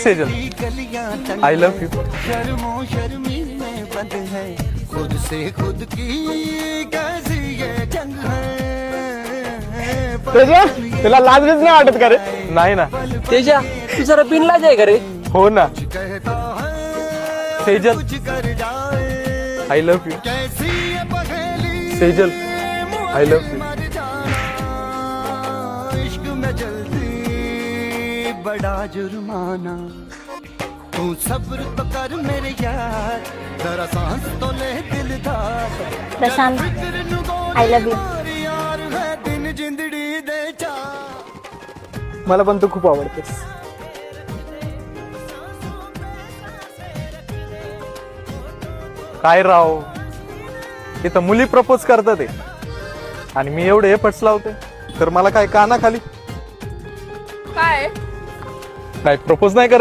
Sejal, I love you. शर्मो शर्मी में बंद है खुद से खुद की कैसी ये जंग है तेजा तुला लाजच नाही वाटत का रे? नाही ना. तेजा तू जरा बिनलाज आहे का रे? हो ना. कहता है सेजल, कुछ कर जाए आय लव्ह यू. कैसी ये पहेली सेजल, आय लव्ह यू. मर जाना इश्क में जल्दी बड़ा जुर्माना तू सब्र तो कर मेरे यार जरा सांस तो ले दिलदार प्रशांत, आय लव्ह यू. यार है दिन जिंदड़ी दे चार मला पण तू खूप आवडतेस. काय राव, इथं मुली प्रपोज करतात आणि मी एवढे एफर्ट्स लावते तर मला काय काना खाली काय काय प्रपोज नाही करत.